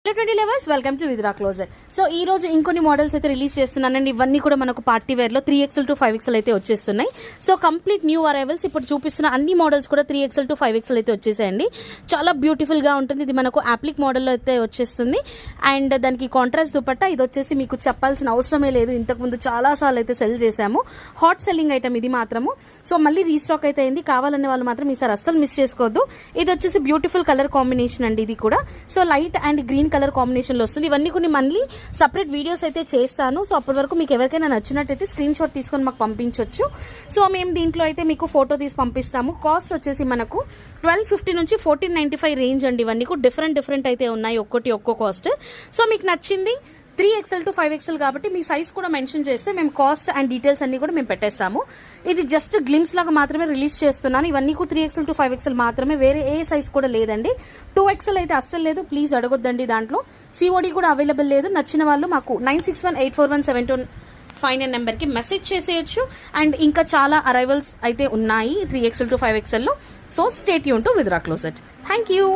20 levels welcome to విద్రా closer. So ఈ రోజు ఇంకొన్ని మోడల్స్ అయితే రిలీజ్ చేస్తున్నానండి. ఇవన్నీ కూడా మనకు పార్టీ వేర్లో 3XL to 5XL అయితే వచ్చేస్తున్నాయి. So complete new arrivals. ఇప్పుడు చూపిస్తున్న అన్ని మోడల్స్ కూడా 3XL to 5XL అయితే వచ్చేసాయండి. చాలా బ్యూటిఫుల్గా ఉంటుంది. ఇది మనకు యాప్లిక్ మోడల్లో అయితే వచ్చేస్తుంది. అండ్ దానికి కాంట్రాస్ట్ దుపట్టా. ఇది వచ్చేసి మీకు చెప్పాల్సిన అవసరమే లేదు, ఇంతకుముందు చాలాసార్లు అయితే సెల్ చేశాము. హాట్ సెల్లింగ్ ఐటమ్ ఇది మాత్రము. సో మళ్ళీ రీస్టాక్ అయితే అయింది. కావాలనే వాళ్ళు మాత్రం ఈసారి అస్సలు మిస్ చేసుకోవద్దు. ఇది వచ్చేసి బ్యూటిఫుల్ కలర్ కాంబినేషన్ అండి. ఇది కూడా so light and green colour కాంబినేషన్లో వస్తుంది. ఇవన్నీ కొన్ని మళ్ళీ సపరేట్ వీడియోస్ అయితే చేస్తాను. సో అప్పటి వరకు మీకు ఎవరికైనా నచ్చినట్టయితే స్క్రీన్ షాట్ తీసుకొని మాకు పంపించవచ్చు. సో మేము దీంట్లో అయితే మీకు ఫోటో తీసి పంపిస్తాము. కాస్ట్ వచ్చేసి మనకు 1250 నుంచి 1495 రేంజ్ అండి. ఇవన్నీ కూడా డిఫరెంట్ అయితే ఉన్నాయి, ఒక్కో కాస్ట్. సో మీకు నచ్చింది 3XL to 5XL కాబట్టి మీ సైజ్ కూడా మెన్షన్ చేస్తే మేము కాస్ట్ అండ్ డీటెయిల్స్ అన్నీ కూడా మేము పెట్టేస్తాము. ఇది జస్ట్ గ్లిమ్స్ లాగా మాత్రమే రిలీజ్ చేస్తున్నాను. ఇవన్నీ కూడా 3XL to 5XL మాత్రమే, వేరే ఏ సైజ్ కూడా లేదండి. 2XL అయితే అస్సలు లేదు, ప్లీజ్ అడగొద్దండి. దాంట్లో COD కూడా అవైలబుల్ లేదు. నచ్చిన వాళ్ళు మాకు 9618417259 నెంబర్కి మెసేజ్ చేసేయచ్చు. అండ్ ఇంకా చాలా అరైవల్స్ అయితే ఉన్నాయి 3XL to 5XL లో. సో స్టే ట్యూన్ టు విద్రా క్లోజెట్. Thank you.